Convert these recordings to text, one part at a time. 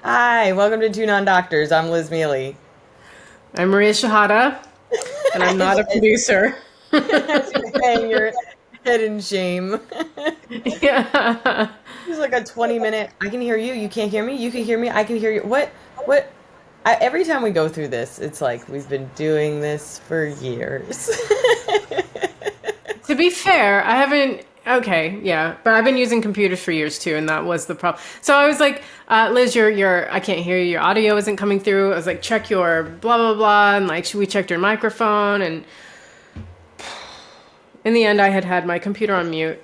Hi, welcome to Two Non-Doctors. I'm Liz Mealy. I'm Maria Shahada, and I'm not a producer. As you hang your head in shame. Yeah. It's like a 20-minute, I can hear you, you can't hear me, you can hear me, I can hear you. What? What? Every time we go through this, it's like we've been doing this for years. To be fair, I haven't. Okay, yeah, but I've been using computers for years too, and that was the problem. So I was like, Liz, I can't hear you. Your audio isn't coming through. I was like, check your blah blah blah, and like, we checked your microphone, and in the end, I had my computer on mute.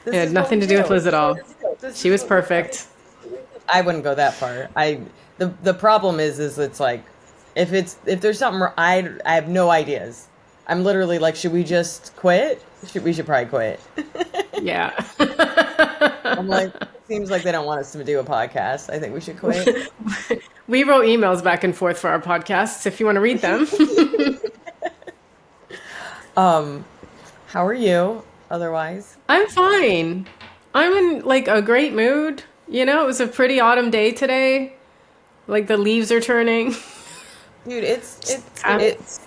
It This had is what nothing we to do with do. Liz at all. This She is was what we do. perfect. I wouldn't go that far. The problem is it's like if there's something I have no ideas. I'm literally like, should we just quit? We should probably quit. Yeah. I'm like, seems like they don't want us to do a podcast. I think we should quit. We wrote emails back and forth for our podcasts if you want to read them. Um, how are you? Otherwise, I'm fine. I'm in like a great mood. You know, it was a pretty autumn day today. Like the leaves are turning. dude, Um, it's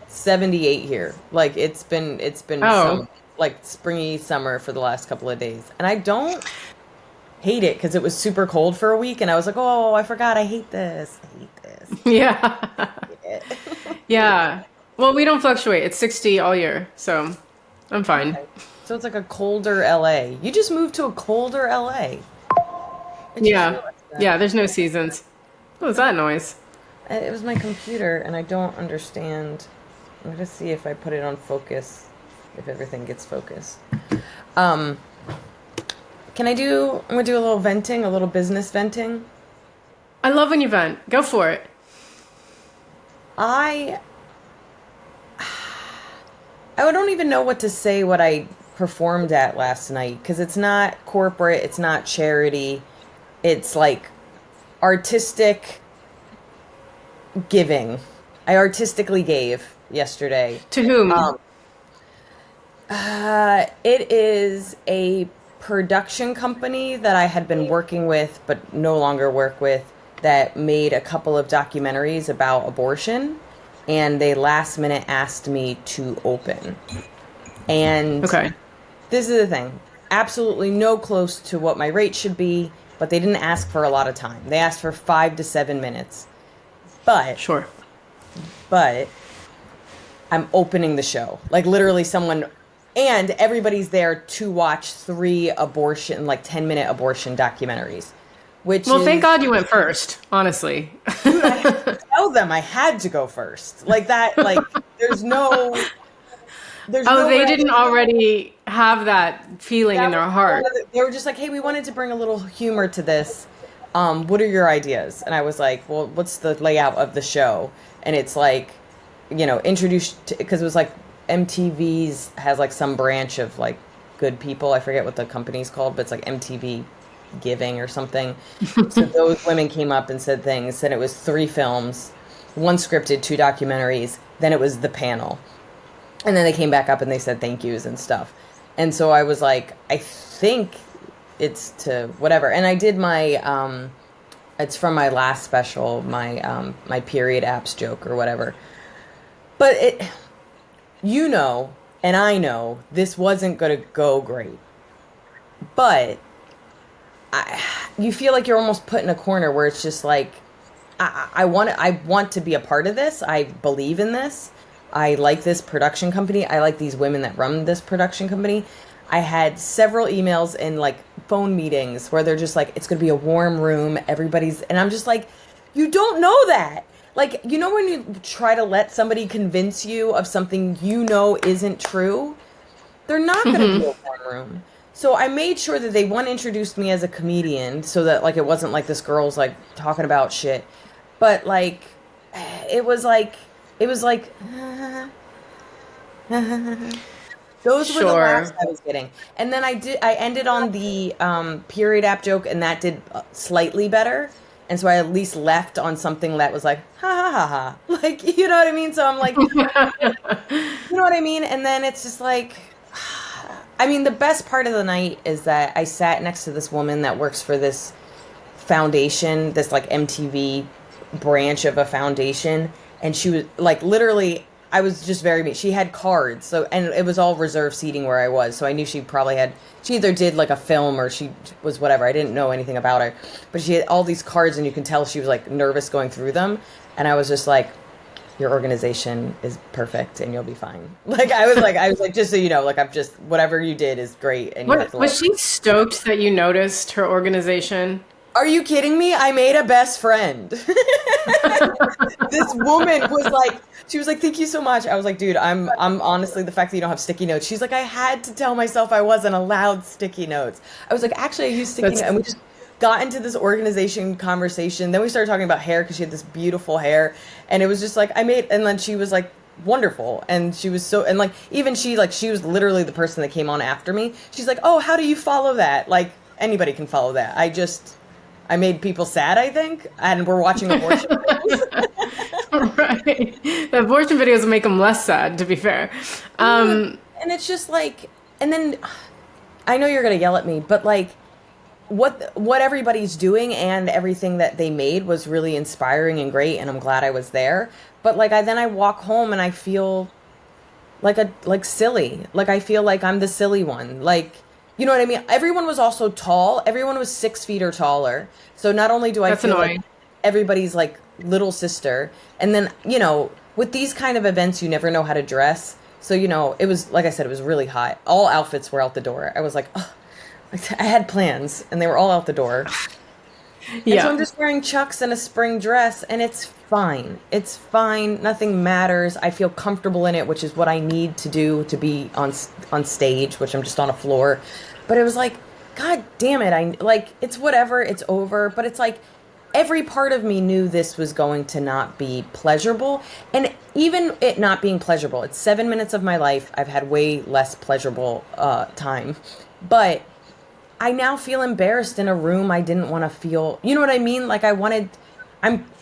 78 here. Like it's been oh, some like springy summer for the last couple of days, and I don't hate it because it was super cold for a week, and I was like, oh, I forgot, I hate this. I hate this. yeah. Yeah. Yeah. Well, we don't fluctuate. It's 60 all year. So I'm fine. Okay. So it's like a colder LA. You just moved to a colder LA. I just Yeah. realized that. Yeah. There's no seasons. What was that noise? It was my computer, and I don't understand. I'm gonna see if I put it on focus, if everything gets focused. Um, I'm gonna do a little venting, a little business venting. I love when you vent. Go for it. I I don't even know what to say what I performed at last night because it's not corporate, it's not charity. It's like artistic giving. I artistically gave yesterday. To whom? Um, it is a production company that I had been working with, but no longer work with, that made a couple of documentaries about abortion, and they last minute asked me to open. And Okay. this is the thing, absolutely no close to what my rate should be, but they didn't ask for a lot of time. They asked for 5 to 7 minutes. But, Sure. but I'm opening the show. Like literally someone and everybody's there to watch three abortion, like 10-minute abortion documentaries, which Well, thank is, God you went first, honestly. dude, I had to tell them I had to go first. Like that, like there's Oh, no they way. didn't already have that feeling in That their was heart. they were just like, hey, we wanted to bring a little humor to this. What are your ideas? And I was like, well, what's the layout of the show? And it's like, introduced because it was like MTV's has like some branch of like good people. I forget what the company's called, but it's like MTV Giving or something. So those women came up and said things. And it was three films, one scripted, two documentaries. Then it was the panel. And then they came back up and they said thank yous and stuff. And so I was like, I think it's to whatever. And I did it's from my last special, my period apps joke or whatever. But and I know this wasn't going to go great. But you feel like you're almost put in a corner where it's just like, I want to be a part of this. I believe in this. I like this production company. I like these women that run this production company. I had several emails and like phone meetings where they're just like, it's going to be a warm room. And I'm just like, you don't know that. Like, when you try to let somebody convince you of something isn't true, they're not going to be a warm room. So I made sure that they introduced me as a comedian so that like it wasn't like this girl's like talking about shit. But like it was like those were the laughs Sure. I was getting. And then I ended on the period app joke, and that did slightly better. And so I at least left on something that was like, ha ha ha ha. Like, you know what I mean? So I'm like, you know what I mean? And then it's just like, I mean, the best part of the night is that I sat next to this woman that works for this foundation, this like MTV branch of a foundation, and she was like literally I was just very she had cards, so and it was all reserved seating where I was, so I knew she probably had she either did like a film or she was whatever. I didn't know anything about her, but she had all these cards and you can tell she was like nervous going through them, and I was just like, your organization is perfect and you'll be fine. Like I was like, just so you know, like I'm just whatever you did is great and you have to Was let. she stoked that you noticed her organization? Are you kidding me? I made a best friend. This woman was like, she was like, thank you so much. I was like, dude, I'm honestly the fact that you don't have sticky notes. She's like, I had to tell myself I wasn't allowed sticky notes. I was like, actually, I use sticky That's notes. And we just got into this organization conversation. Then we started talking about hair because she had this beautiful hair. And it was just like, and then she was like, wonderful. And she was so, and like, even she, like, she was literally the person that came on after me. She's like, oh, how do you follow that? Like, anybody can follow that. I made people sad, I think, and we're watching abortion films. right. The abortion videos will make them less sad, to be fair. And it's just like, and then I know you're gonna yell at me, but like, what everybody's doing and everything that they made was really inspiring and great, and I'm glad I was there. But like, I walk home and I feel like silly. Like I feel like I'm the silly one. Like, you know what I mean? Everyone was also tall. Everyone was 6 feet or taller. So not only do I That's feel annoying. like everybody's like little sister, and then, you know, with these kind of events, you never know how to dress. So, you know, it was, like I said, it was really hot. All outfits were out the door. I was like, oh, I had plans and they were all out the door. And so I'm Yeah. just wearing chucks and a spring dress, and it's fine. It's fine. Nothing matters. I feel comfortable in it, which is what I need to do to be on stage, which I'm just on a floor. But it was like, God damn it! I like it's whatever. It's over. But it's like every part of me knew this was going to not be pleasurable, and even it not being pleasurable, it's 7 minutes of my life. I've had way less pleasurable time, but I now feel embarrassed in a room I didn't want to feel. You know what I mean? Like I'm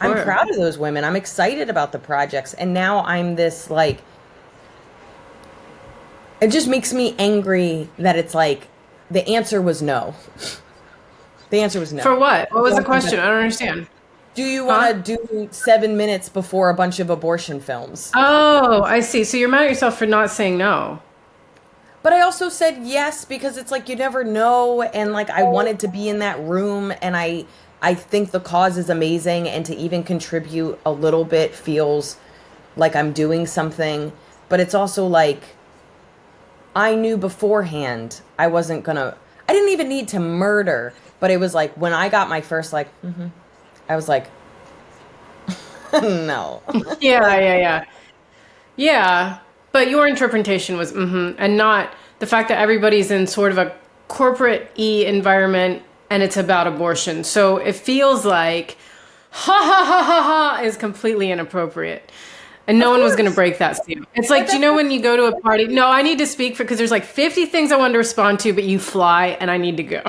Sure. proud of those women. I'm excited about the projects, and now I'm this like it just makes me angry that it's like the answer was no. The answer was For no. what? What was the Don't think question? that- I don't understand. Do you Huh? want to do 7 minutes before a bunch of abortion films? Oh, I see. So you're mad at yourself for not saying no. But I also said yes because it's like you never know, and like I wanted to be in that room, and I think the cause is amazing, and to even contribute a little bit feels like I'm doing something. But it's also like I knew beforehand I wasn't gonna. I didn't even need to murder, but it was like when I got my first like, I was like, no. Yeah, yeah, yeah. Yeah, but your interpretation was and not the fact that everybody's in sort of a corporate environment and it's about abortion. So it feels like ha ha ha ha ha is completely inappropriate. And no Of one was going to course, break that seal. It's but like, do you that's know when you go to a party? No, I need to speak for because there's like 50 things I want to respond to, but you fly and I need to go.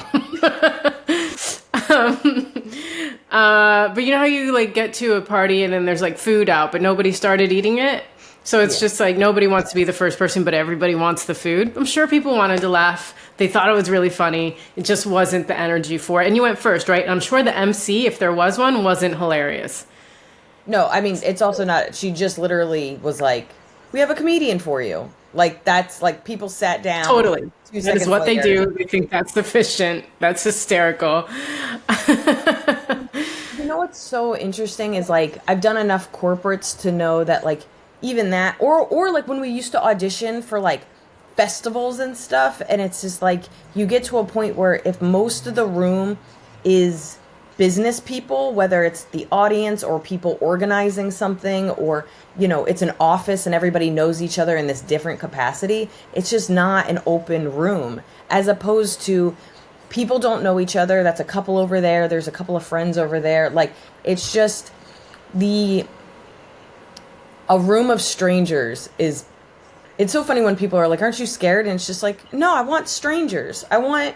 But you know how you like get to a party and then there's like food out, but nobody started eating it? So it's yeah. just like nobody wants to be the first person, but everybody wants the food. I'm sure people wanted to laugh. They thought it was really funny. It just wasn't the energy for it. And you went first, right? And I'm sure the MC, if there was one, wasn't hilarious. No, I mean, it's also not, she just literally was like, we have a comedian for you. Like, that's like people sat down Totally. two That is seconds what they later. do. They think that's sufficient. That's hysterical. You know what's so interesting is like, I've done enough corporates to know that like, even that, or like when we used to audition for like festivals and stuff, and it's just like, you get to a point where if most of the room is business people, whether it's the audience or people organizing something, or, you know, it's an office and everybody knows each other in this different capacity, it's just not an open room. As opposed to people don't know each other, that's a couple over there, there's a couple of friends over there. Like, it's just the a room of strangers is it's so funny when people are like, aren't you scared? And it's just like, no, I want strangers. I want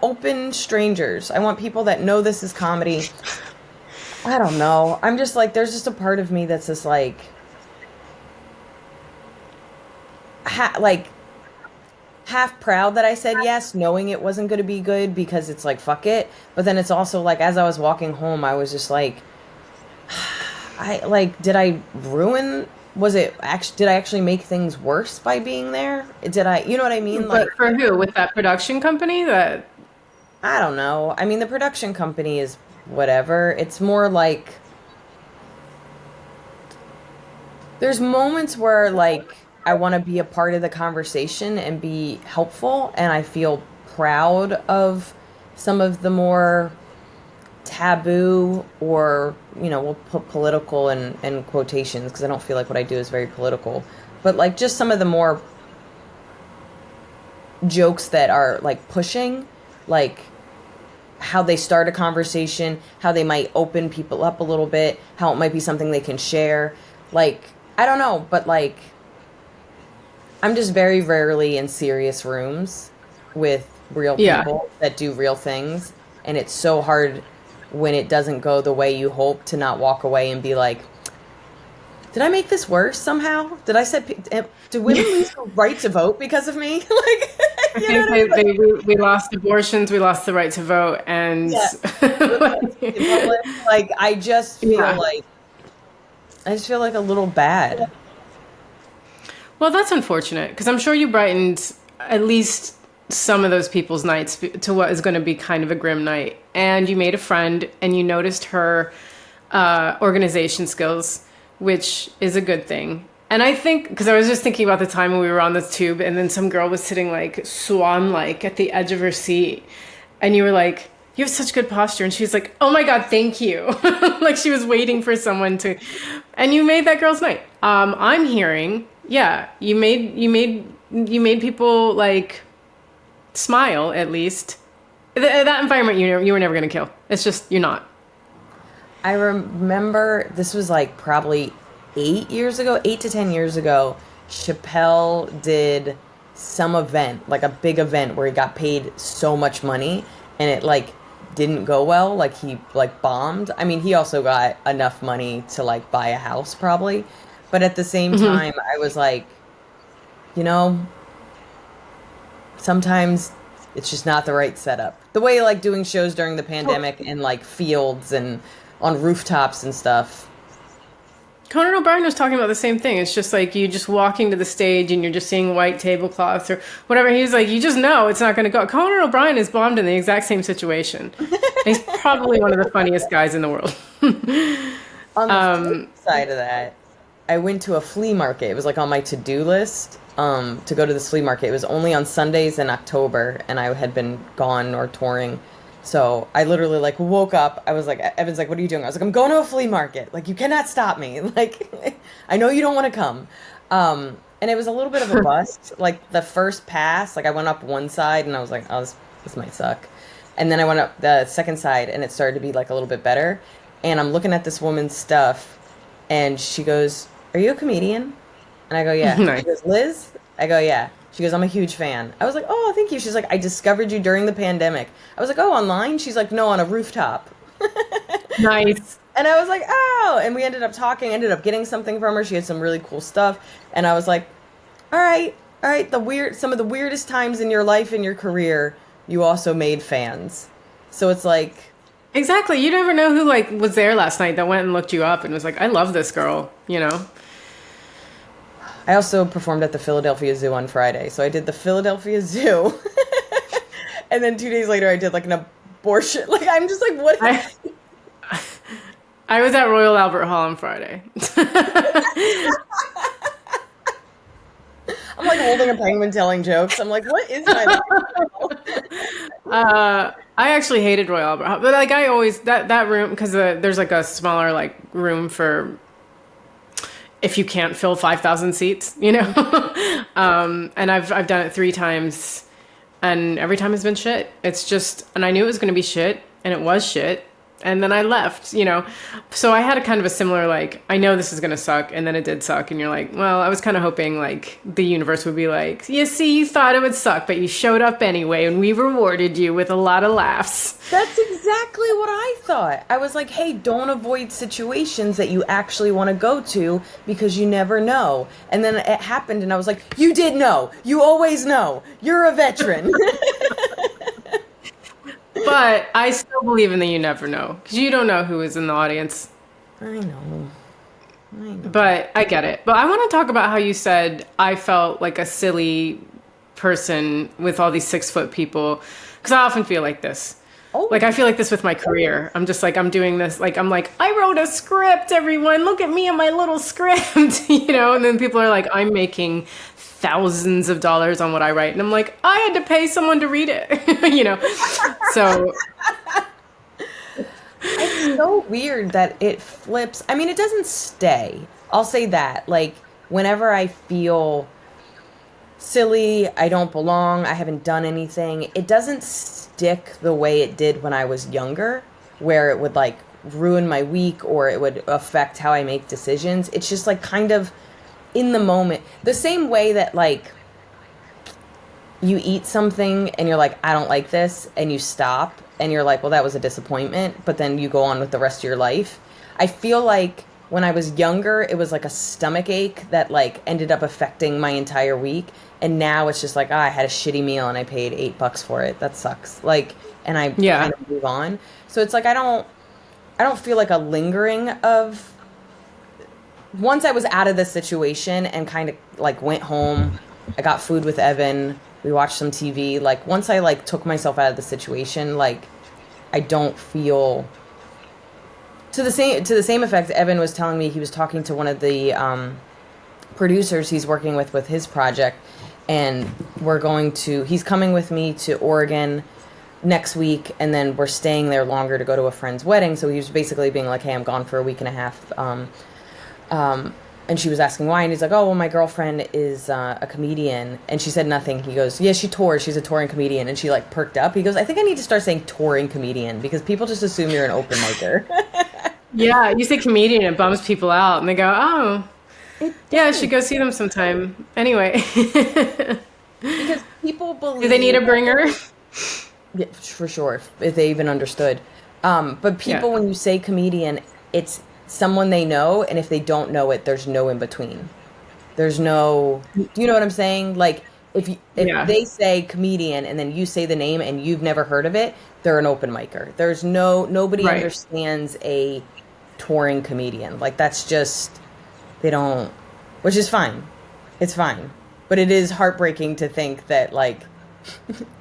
open strangers. I want people that know this is comedy. I don't know. I'm just like, there's just a part of me that's just like, like half proud that I said yes, knowing it wasn't going to be good because it's like, fuck it. But then it's also like, as I was walking home, I was just like, did I ruin, was it actually, did I actually make things worse by being there? Did I, you know what I mean? But Like, for who? With that production company that I don't know. I mean, the production company is whatever. It's more like, there's moments where like I want to be a part of the conversation and be helpful, and I feel proud of some of the more taboo, or we'll put political in quotations because I don't feel like what I do is very political, but like just some of the more jokes that are like pushing, like how they start a conversation, how they might open people up a little bit, how it might be something they can share. Like, I don't know, but like I'm just very rarely in serious rooms with real yeah. people that do real things. And it's so hard when it doesn't go the way you hope to not walk away and be like, did I make this worse somehow? Did I set, do women lose the right to vote because of me? Like, I you know think what I mean? Like, we lost abortions, we lost the right to vote, and yeah. In public, like, yeah. I just feel like a little bad. Well, that's unfortunate because I'm sure you brightened at least some of those people's nights to what is going to be kind of a grim night. And you made a friend and you noticed her organization skills, which is a good thing. And I think, because I was just thinking about the time when we were on the tube and then some girl was sitting like swan like at the edge of her seat. And you were like, you have such good posture. And she was like, oh my God, thank you. Like she was waiting for someone to, and you made that girl's night. I'm hearing, yeah, you made people like smile at least. That environment you were never going to kill. It's just, you're not. I remember this was like probably 8 years ago, 8 to 10 years ago. Chappelle did some event, like a big event where he got paid so much money and it like didn't go well. Like he like bombed. I mean, he also got enough money to like buy a house probably. But at the same Hmm. time, I was like, you know, sometimes it's just not the right setup. The way like doing shows during the pandemic in like fields and on rooftops and stuff. Conan O'Brien was talking about the same thing. It's just like you just walking to the stage and you're just seeing white tablecloths or whatever. He was like, you just know it's not going to go. Conan O'Brien is bombed in the exact same situation. And he's probably one of the funniest guys in the world. On the flip side of that, I went to a flea market. It was like on my to-do list to go to this flea market. It was only on Sundays in October, and I had been gone or touring. So I literally like woke up. I was like, Evan's like, what are you doing? I was like, I'm going to a flea market. Like, you cannot stop me. Like, I know you don't want to come. And it was a little bit of a bust. Like the first pass, like I went up one side and I was like, oh, this might suck. And then I went up the second side and it started to be like a little bit better. And I'm looking at this woman's stuff and she goes, are you a comedian? And I go, yeah. She Nice. goes, Liz? I go, yeah. She goes, I'm a huge fan. I was like, oh, thank you. She's like, I discovered you during the pandemic. I was like, oh, online? She's like, no, on a rooftop. Nice. And I was like, oh. And we ended up talking, ended up getting something from her. She had some really cool stuff. And I was like, all right, some of the weirdest times in your life and your career, you also made fans. So it's like, Exactly. You never know who like was there last night that went and looked you up and was like, I love this girl, you know? I also performed at the Philadelphia Zoo on Friday. So I did the Philadelphia Zoo. And then 2 days later, I did like an abortion. Like, I'm just like, what? I I was at Royal Albert Hall on Friday. I'm like holding a penguin telling jokes. I'm like, what is my life? I actually hated Royal Albert Hall, but like I always that room because there's like a smaller like room for if you can't fill 5,000 seats, you know. And I've done it 3 times, and every time it's been shit. It's just, and I knew it was going to be shit, and it was shit. and then I left, you know. So I had a kind of a similar, like, I know this is going to suck, and then it did suck, and you're like, well, I was kind of hoping, like, the universe would be like, you see, you thought it would suck, but you showed up anyway, and we rewarded you with a lot of laughs. That's exactly what I thought. I was like, hey, don't avoid situations that you actually want to go to because you never know. And then it happened, and I was like, you did know. You always know. You're a veteran. But I still believe in the you never know, because you don't know who is in the audience. I know. But I get it. But I want to talk about how you said I felt like a silly person with all these 6 foot people, because I often feel like this. Oh, Like I feel like this with my career. I'm just like I'm doing this. Like I'm like I wrote a script. Everyone, look at me and my little script. You know. And then people are like, I'm making thousands of dollars on what I write, and I'm like, I had to pay someone to read it. You know. So it's so weird that it flips. I mean, it doesn't stay. I'll say that. Like, whenever I feel silly, I don't belong, I haven't done anything, it doesn't stick the way it did when I was younger, where it would like ruin my week or it would affect how I make decisions. It's just like kind of in the moment. The same way that like you eat something and you're like, I don't like this, and you stop and you're like, well, that was a disappointment, but then you go on with the rest of your life. I feel like when I was younger, it was like a stomach ache that like ended up affecting my entire week. And now it's just like, I had a shitty meal and I paid $8 for it. That sucks. Like, and I yeah, kind of move on. So it's like, I don't feel like a lingering of, once I was out of the situation and kind of like went home, I got food with Evan, we watched some TV. Like once I like took myself out of the situation, like I don't feel to the same effect. Evan was telling me he was talking to one of the producers he's working with his project, and he's coming with me to Oregon next week, and then we're staying there longer to go to a friend's wedding. So he was basically being like, hey, I'm gone for a week and a half. And she was asking why, and he's like, oh, well, my girlfriend is a comedian. And she said nothing. He goes, yeah, she tours. She's a touring comedian. And she like perked up. He goes, I think I need to start saying touring comedian because people just assume you're an open micer. yeah. You say comedian, it bums people out, and they go, oh, yeah, I should go see them sometime. Anyway, Because people believe... do they need a bringer? Yeah, for sure, if they even understood. But people, when you say comedian, it's someone they know, and if they don't know it, there's no in between. There's no... Do you know what I'm saying? Like, if they say comedian, and then you say the name, and you've never heard of it, they're an open micer. There's nobody understands a touring comedian. Like, that's just... They don't... Which is fine. It's fine. But it is heartbreaking to think that, like...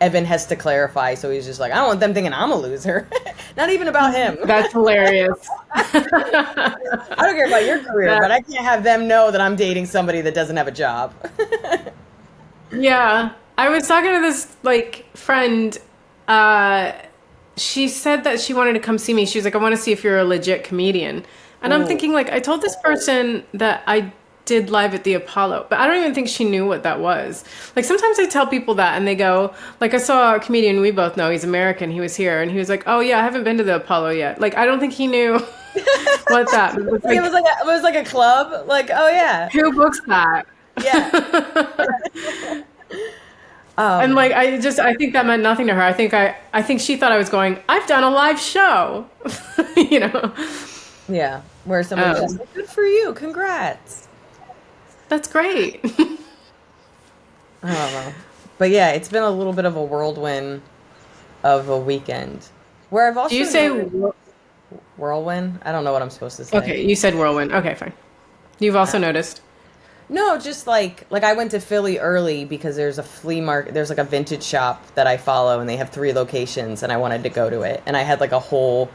Evan has to clarify, so he's just like, I don't want them thinking I'm a loser. Not even about him. That's hilarious. I don't care about your career, but I can't have them know that I'm dating somebody that doesn't have a job. Yeah. I was talking to this like friend. She said that she wanted to come see me. She was like, I want to see if you're a legit comedian. And I'm thinking, like, I told this person that I did live at the Apollo, but I don't even think she knew what that was. Like sometimes I tell people that and they go, like, I saw a comedian we both know, he's American, he was here, and he was like, oh yeah, I haven't been to the Apollo yet. Like I don't think he knew what that was. Like, it was like a club. Like, oh yeah, who books that? Yeah. And like I think that meant nothing to her. I think she thought I was going, I've done a live show. You know. Yeah, where somebody's just like, good for you, congrats. That's great. I don't know. But yeah, it's been a little bit of a whirlwind of a weekend. Where I've also... Do you say... Whirlwind? I don't know what I'm supposed to say. Okay, you said whirlwind. Okay, fine. You've also noticed? No, just like I went to Philly early because there's a flea market. There's like a vintage shop that I follow, and they have 3 locations, and I wanted to go to it. And I had like a whole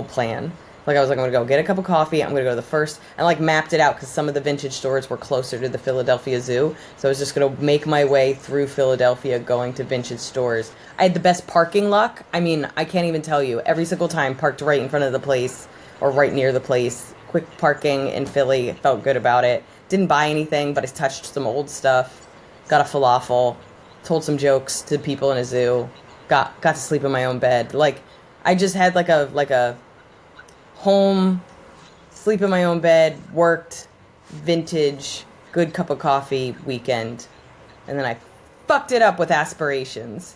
plan. Like, I was like, I'm going to go get a cup of coffee. I'm going to go to the first... And, like, mapped it out because some of the vintage stores were closer to the Philadelphia Zoo. So I was just going to make my way through Philadelphia going to vintage stores. I had the best parking luck. I mean, I can't even tell you. Every single time, parked right in front of the place or right near the place. Quick parking in Philly. Felt good about it. Didn't buy anything, but I touched some old stuff. Got a falafel. Told some jokes to people in a zoo. Got to sleep in my own bed. Like, I just had like a home, sleep in my own bed, worked, vintage, good cup of coffee weekend. And then I fucked it up with aspirations.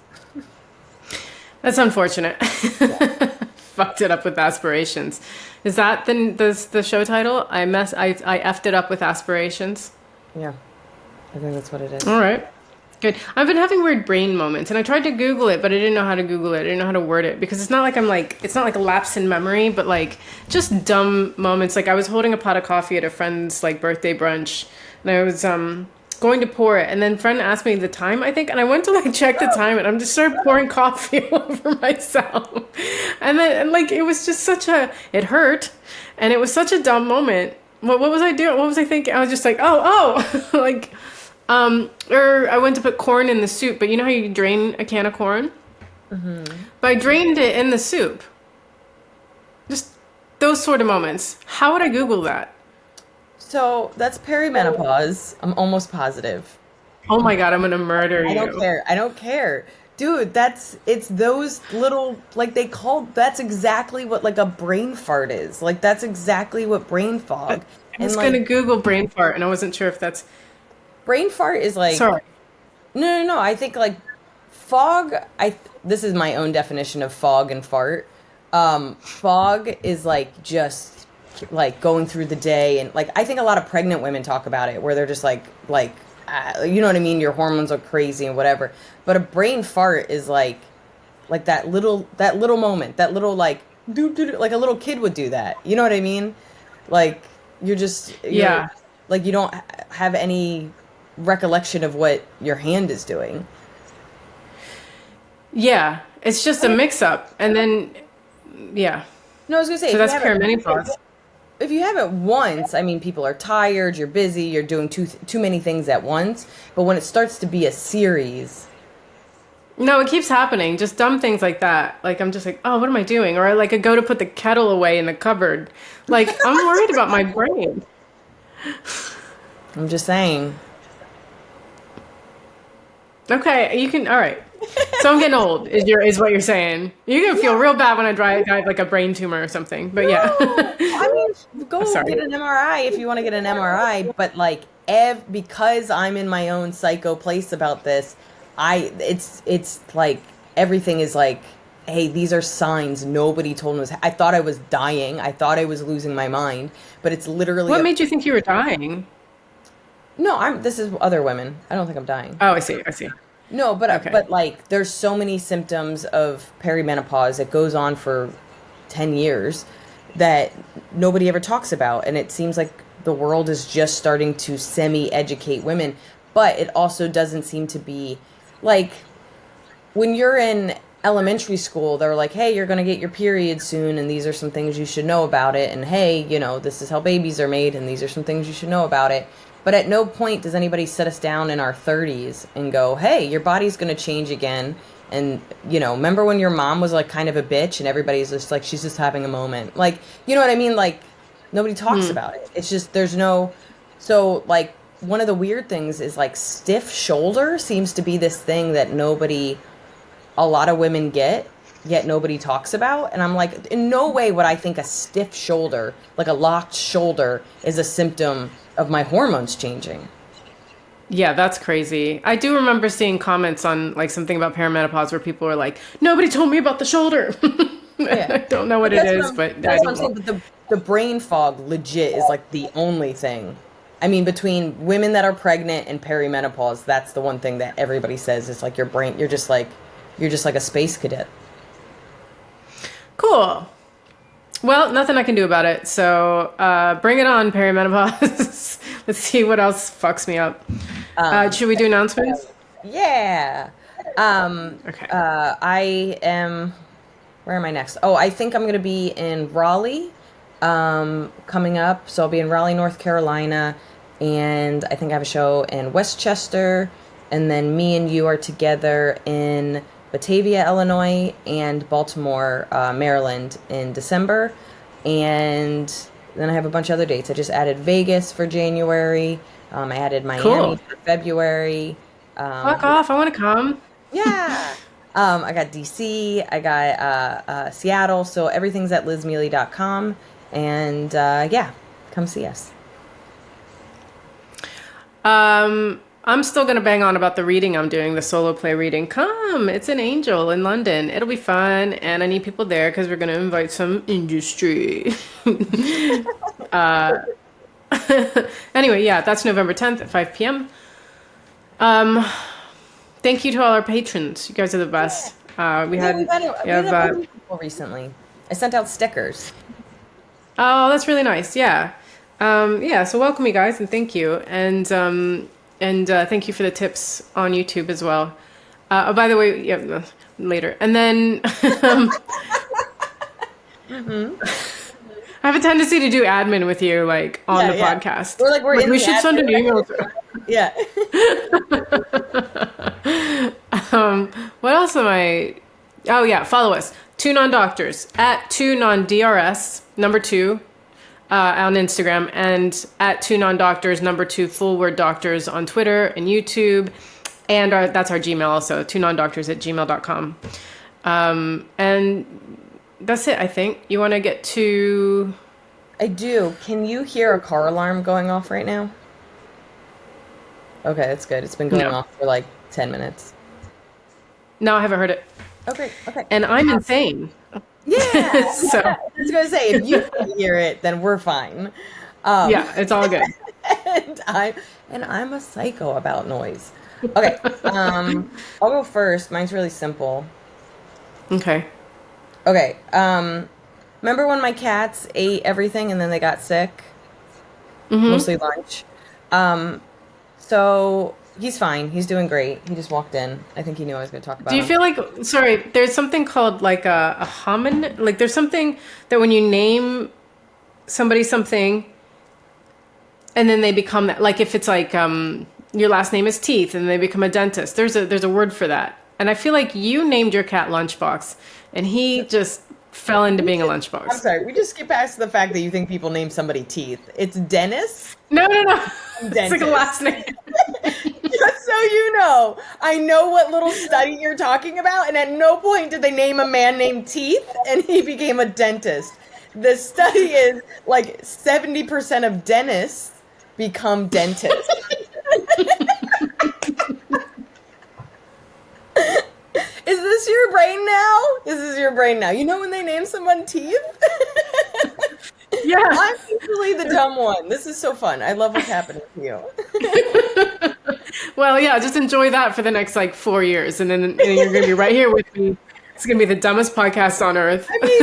That's unfortunate. Yeah. Fucked it up with aspirations. Is that the show title? I effed it up with aspirations. Yeah. I think that's what it is. All right. Good. I've been having weird brain moments and I tried to Google it, but I didn't know how to Google it. I didn't know how to word it because it's not like a lapse in memory, but like just dumb moments. Like I was holding a pot of coffee at a friend's like birthday brunch and I was going to pour it and then friend asked me the time, I think, and I went to like check the time and I'm just started pouring coffee all over myself. And like it was just it hurt and it was such a dumb moment. What was I doing? What was I thinking? I was just like, oh, like or I went to put corn in the soup, but you know how you drain a can of corn? But I drained it in the soup. Just those sort of moments. How would I Google that? So that's perimenopause. I'm almost positive. Oh my God, I'm gonna murder I don't you. care. I don't care. Dude, it's those little, like that's exactly what like a brain fart is. Like that's exactly what brain I fog. And was like gonna Google brain fart and I wasn't sure if that's brain fart is like, sorry. no. I think like fog, this is my own definition of fog and fart. Fog is like just like going through the day and like I think a lot of pregnant women talk about it where they're just like you know what I mean, your hormones are crazy and whatever. But a brain fart is like that little moment, that little like like a little kid would do that. You know what I mean? Like you're Yeah. like you don't have any recollection of what your hand is doing. Yeah. It's just a mix up. And then yeah. No, I was gonna say So that's perimenopause. if you have it once, I mean, people are tired, you're busy, you're doing too many things at once. But when it starts to be a series, No, it keeps happening. Just dumb things like that. Like I'm just like, oh, what am I doing? Or like I go to put the kettle away in the cupboard. Like I'm worried about my brain. I'm just saying. Okay, you can. All right. So I'm getting old. Is what you're saying? You're gonna feel real bad when I have like a brain tumor or something. But yeah. No, I mean, I'm go get sorry. an MRI if you want to get an MRI. But like, because I'm in my own psycho place about this, it's like everything is like, hey, these are signs nobody told me. I thought I was dying. I thought I was losing my mind. But it's literally What a made you think you were dying? no. This is other women. I don't think I'm dying. Oh, I see. I see. No, Okay. but like there's so many symptoms of perimenopause that goes on for 10 years that nobody ever talks about and it seems like the world is just starting to semi-educate women, but it also doesn't seem to be like when you're in elementary school, they're like, "Hey, you're going to get your period soon and these are some things you should know about it." And hey, this is how babies are made and these are some things you should know about it. But at no point does anybody sit us down in our 30s and go, "Hey, your body's going to change again." And, remember when your mom was like kind of a bitch and everybody's just like, she's just having a moment. Like, you know what I mean? Like, nobody talks about it. It's just, so like, one of the weird things is like stiff shoulder seems to be this thing that a lot of women get, yet nobody talks about. And I'm like, in no way would I think a stiff shoulder, like a locked shoulder, is a symptom of my hormones changing. Yeah, that's crazy. I do remember seeing comments on like something about perimenopause where people were like, "Nobody told me about the shoulder." Yeah. I don't know what But it is, but I that's what I'm don't saying. know. But the brain fog legit is like the only thing. I mean, between women that are pregnant and perimenopause, that's the one thing that everybody says is like your brain, you're just like a space cadet. Cool. Well, nothing I can do about it. So bring it on, perimenopause. Let's see what else fucks me up. Should we do announcements? Yeah. Okay. I am. Where am I next? Oh, I think I'm going to be in Raleigh coming up. So I'll be in Raleigh, North Carolina. And I think I have a show in Westchester. And then me and you are together in Batavia, Illinois, and Baltimore, Maryland in December. And then I have a bunch of other dates. I just added Vegas for January. I added Miami Cool. for February. Fuck off. I want to come. Yeah. I got DC. I got Seattle. So everything's at lizmealy.com. And yeah, come see us. I'm still going to bang on about the reading I'm doing, the solo play reading. Come, it's an Angel in London. It'll be fun, and I need people there because we're going to invite some industry. Anyway, yeah, that's November 10th at 5 p.m. Thank you to all our patrons. You guys are the best. We Yeah, had, we we've have, had a bunch of people recently. I sent out stickers. oh, that's really nice. Yeah. Yeah, so welcome you guys and thank you. And thank you for the tips on YouTube as well. Oh, by the way, yeah, no, later. And then I have a tendency to do admin with you, like on Yeah, the yeah. podcast. We're Like in we the should send an admin email. section. Yeah. What else am I? Oh yeah, follow us. Two Non Doctors at Two Non DRS number 2 on Instagram and at Two Non Doctors number 2 full word doctors on Twitter and YouTube, and that's our Gmail also twonondoctors@gmail.com. And that's it. I think you want to get to. I do. Can you hear a car alarm going off right now? Okay, that's good. It's been going No, off for like 10 minutes. no, I haven't heard it, Okay, okay. and I'm insane. Yeah, So yeah. I was gonna say if you can't hear it, then we're fine. Um, yeah, it's all good. and I'm a psycho about noise. Okay, I'll go first. Mine's really simple. Okay. Okay, remember when my cats ate everything and then they got sick? Mostly lunch. Um, so he's fine. He's doing great. He just walked in. I think he knew I was going to talk Do about you him. feel like, sorry, there's something called like a homin, like there's something that when you name somebody something and then they become that, like if it's like your last name is Teeth and they become a dentist, there's a word for that. And I feel like you named your cat Lunchbox and he just fell into being a I'm lunchbox. sorry. We just skip past the fact that you think people name somebody Teeth. It's Dennis No, no, no. and It's like a Dentist. last name. Just so you know, I know what little study you're talking about, and at no point did they name a man named Teeth and he became a dentist. The study is like 70% of dentists become dentists. Is this your brain now? This is your brain now. You know when they name someone Teeth? Yeah. I'm usually the dumb one. This is so fun. I love what's happening to you. Well, yeah, just enjoy that for the next like 4 years and then you're going to be right here with me. It's going to be the dumbest podcast on earth. I made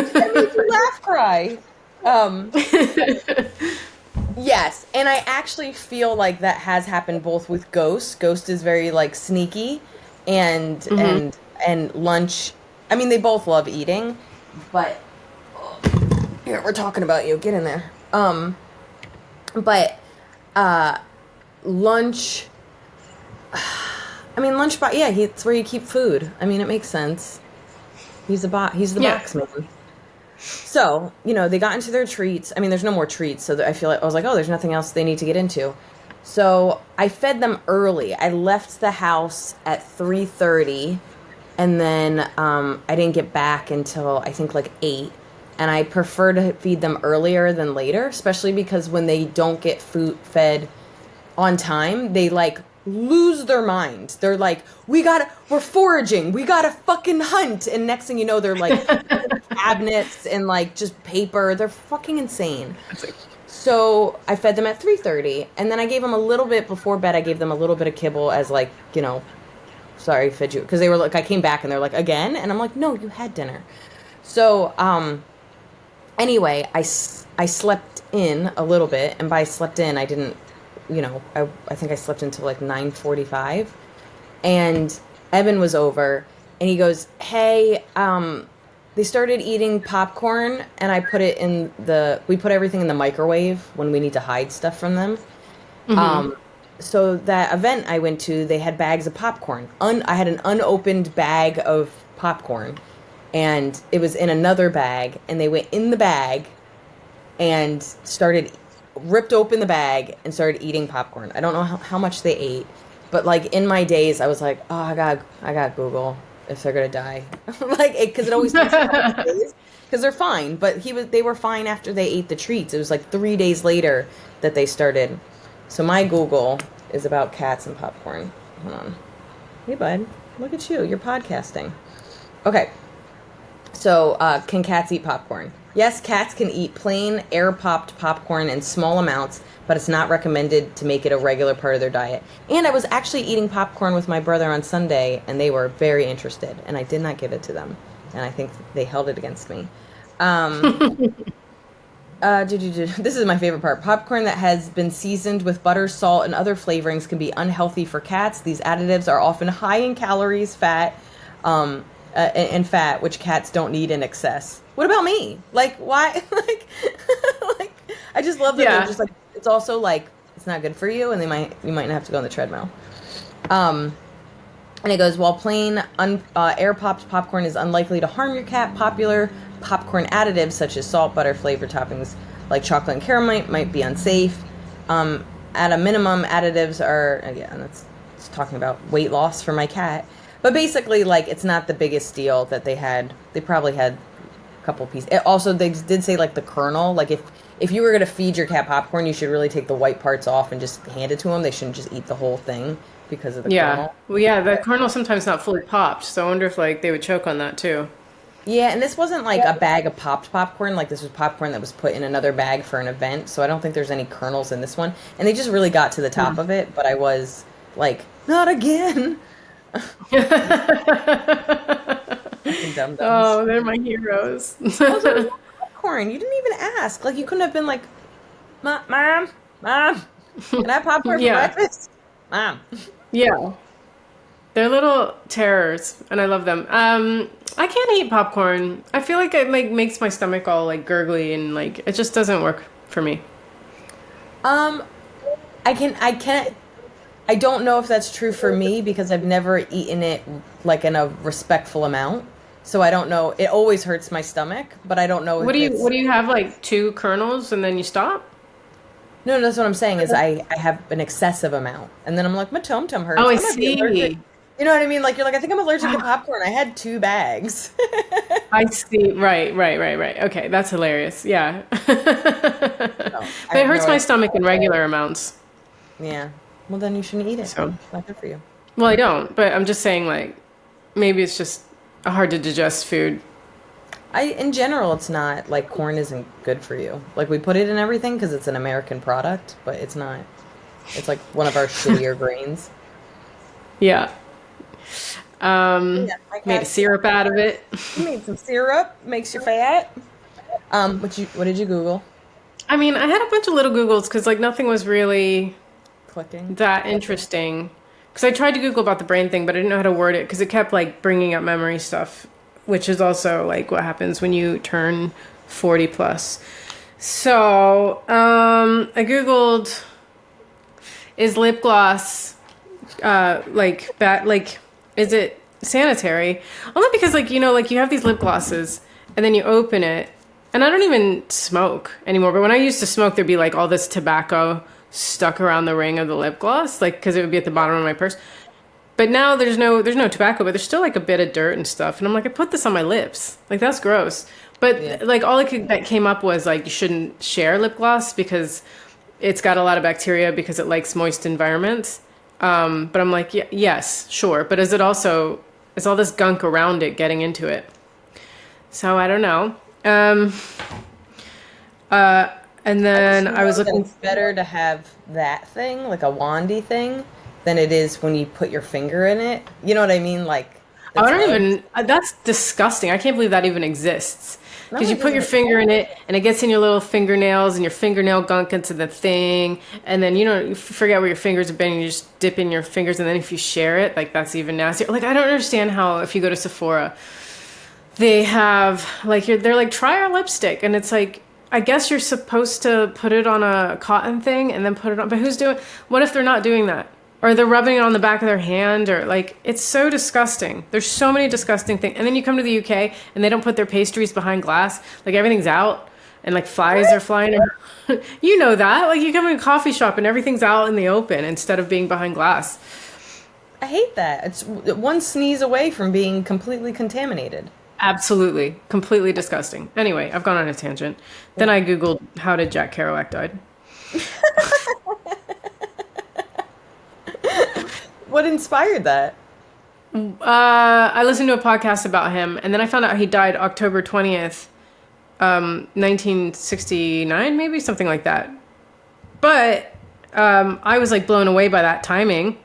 you laugh cry. Um, yes, and I actually feel like that has happened both with Ghost. Ghost is very like sneaky, and and Lunch. I mean, they both love eating, but here we're talking about you. Get in there. But Lunch. I mean, Lunchbox. Yeah, it's where you keep food. I mean, it makes sense. He's He's the Yeah. box man. So, they got into their treats. I mean, there's no more treats, so I feel like I was like, oh, there's nothing else they need to get into. So I fed them early. I left the house at 3:30, and then I didn't get back until I think like 8. And I prefer to feed them earlier than later, especially because when they don't get fed on time, they like lose their mind. They're like, we're foraging, we gotta fucking hunt. And next thing you know, they're like cabinets and like just paper. They're fucking insane. So I fed them at 3:30, and then I gave them a little bit before bed. I gave them a little bit of kibble as like, sorry, fed you, because they were like, I came back and they're like, again, and I'm like, no, you had dinner. So anyway, I slept in a little bit, and by slept in, I didn't, I think I slept until like 9:45, and Evan was over, and he goes, hey, they started eating popcorn, and we put everything in the microwave when we need to hide stuff from them. So that event I went to, they had bags of popcorn. I had an unopened bag of popcorn, and it was in another bag, and they went in the bag and ripped open the bag and started eating popcorn. I don't know how much they ate, but like in my days, I was like, oh, I got Google if they're gonna die, like because it always takes a couple of days. because they're fine. But they were fine after they ate the treats. It was like 3 days later that they started. So my Google is about cats and popcorn. Hold on. Hey, bud. Look at you. You're podcasting. Okay. So, can cats eat popcorn? Yes, cats can eat plain, air-popped popcorn in small amounts, but it's not recommended to make it a regular part of their diet. And I was actually eating popcorn with my brother on Sunday, and they were very interested, and I did not give it to them. And I think they held it against me. This is my favorite part. Popcorn that has been seasoned with butter, salt, and other flavorings can be unhealthy for cats. These additives are often high in calories, fat, and fat, which cats don't need in excess. What about me? Like, why? Like, I just love that they're just like, it's also like, it's not good for you, and you might not have to go on the treadmill. And it goes, while plain air-popped popcorn is unlikely to harm your cat, popular popcorn additives such as salt, butter, flavor toppings like chocolate and caramel might be unsafe. At a minimum, additives are, again, it's talking about weight loss for my cat. But basically, like, it's not the biggest deal that they had. They probably had a couple pieces. Also, they did say, like, the kernel. Like, if you were going to feed your cat popcorn, you should really take the white parts off and just hand it to them. They shouldn't just eat the whole thing because of the kernel. Well, yeah, the kernel's sometimes not fully popped, so I wonder if, like, they would choke on that, too. Yeah, and this wasn't, like, a bag of popped popcorn. Like, this was popcorn that was put in another bag for an event, so I don't think there's any kernels in this one. And they just really got to the top of it, but I was like, not again. Dum-dums. Oh, they're my heroes. Also, popcorn. You didn't even ask. Like, you couldn't have been like, Mom, can I have popcorn for breakfast? Mom. Yeah. They're little terrors, and I love them. I can't eat popcorn. I feel like it like makes my stomach all like gurgly, and like it just doesn't work for me. I don't know if that's true for me because I've never eaten it like in a respectful amount. So I don't know. It always hurts my stomach, but I don't know if What do you have, like 2 kernels and then you stop? No, that's what I'm saying is I have an excessive amount. And then I'm like, my tum-tum hurts. Oh, I might be allergic. see. You know what I mean? Like, you're like, I think I'm allergic to popcorn. I had 2 bags. I see. Right. Okay, that's hilarious. Yeah. No, But it hurts my stomach in regular amounts. Yeah. Well, then you shouldn't eat it. So, It's not good for you. well, I don't, but I'm just saying like maybe it's just a hard to digest food. In general, it's not, like, corn isn't good for you. Like, we put it in everything because it's an American product, but it's not. It's like one of our shittier grains. Yeah. Yeah, Made a syrup out of it. You made some syrup, makes you fat. What did you Google? I mean, I had a bunch of little Googles because like nothing was really Clicking. that interesting. Because I tried to Google about the brain thing, but I didn't know how to word it because it kept like bringing up memory stuff, which is also like what happens when you turn 40 plus. So I Googled, is lip gloss is it sanitary? Only because like, you know, like you have these lip glosses and then you open it, and I don't even smoke anymore, but when I used to smoke, there'd be like all this tobacco stuck around the ring of the lip gloss, like because it would be at the bottom of my purse. But now there's no tobacco, but there's still like a bit of dirt and stuff, and I'm like, I put this on my lips, like that's gross. But like all that came up was like you shouldn't share lip gloss because it's got a lot of bacteria because it likes moist environments. But I'm like, yes, sure. But is all this gunk around it getting into it? So I don't know. And then I was looking. It's better to have that thing, like a wandy thing, than it is when you put your finger in it. You know what I mean? Like, I don't even. That's disgusting. I can't believe that even exists. Because you put your finger in it, and it gets in your little fingernails, and your fingernail gunk into the thing, and then you forget where your fingers have been, and you just dip in your fingers, and then if you share it, like that's even nastier. Like I don't understand how if you go to Sephora, they have like they're like try our lipstick, and it's like I guess you're supposed to put it on a cotton thing and then put it on, but what if they're not doing that? Or they're rubbing it on the back of their hand, or like, it's so disgusting. There's so many disgusting things. And then you come to the UK and they don't put their pastries behind glass. Like everything's out and like flies are flying. You know that. Like you come in a coffee shop and everything's out in the open instead of being behind glass. I hate that. It's one sneeze away from being completely contaminated. Absolutely. Completely disgusting. Anyway, I've gone on a tangent. Then I Googled how did Jack Kerouac died. What inspired that? I listened to a podcast about him, and then I found out he died October 20th, 1969, maybe something like that. But I was like blown away by that timing.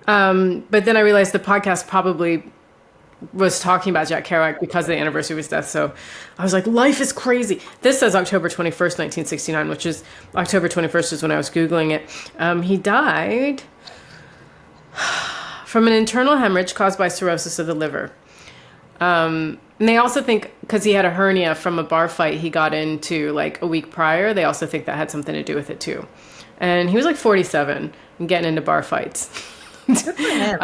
But then I realized the podcast probably was talking about Jack Kerouac because of the anniversary of his death. So I was like, life is crazy. This says October 21st, 1969, which is October 21st is when I was Googling it. He died from an internal hemorrhage caused by cirrhosis of the liver. And they also think because he had a hernia from a bar fight he got into like a week prior, they also think that had something to do with it too. And he was like 47 and getting into bar fights. Good for him.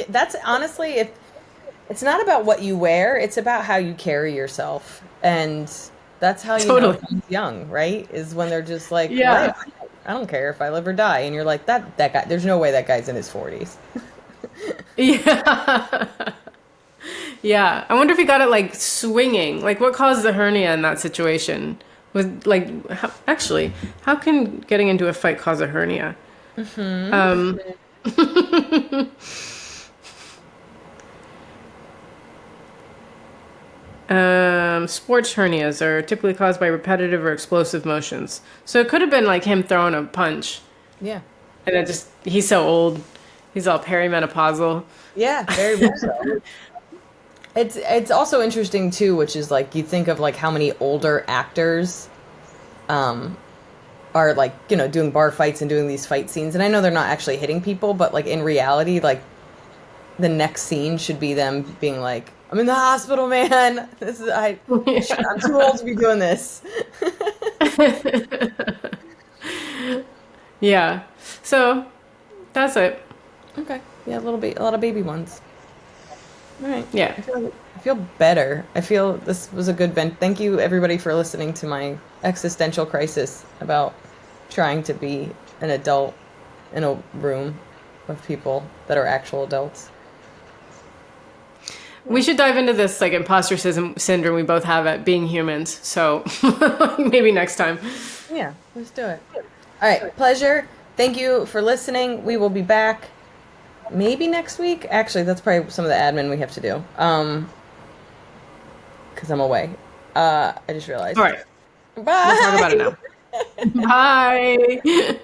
That's honestly, if it's not about what you wear, it's about how you carry yourself. And that's how you know someone's young, right? Is when they're just like, Yeah. I don't care if I live or die. And you're like, that guy, there's no way that guy's in his 40s. Yeah. Yeah. I wonder if he got it like swinging. Like what caused the hernia in that situation? Was like, how can getting into a fight cause a hernia? Sports hernias are typically caused by repetitive or explosive motions. So it could have been like him throwing a punch. Yeah. And then he's so old. He's all perimenopausal. Yeah, very much so. It's also interesting too, which is like you think of like how many older actors are like, you know, doing bar fights and doing these fight scenes. And I know they're not actually hitting people, but like in reality, like the next scene should be them being like, I'm in the hospital, man. I'm too old to be doing this. Yeah. So that's it. Okay. Yeah, a lot of baby ones. All right. Yeah. I feel better. I feel this was a good vent. Thank you, everybody, for listening to my existential crisis about trying to be an adult in a room of people that are actual adults. We should dive into this like imposter syndrome we both have at being humans. So maybe next time. Yeah, let's do it. All right. Pleasure. Thank you for listening. We will be back maybe next week. Actually, that's probably some of the admin we have to do. Because I'm away. I just realized. All right. Bye. We'll talk about it now. Bye.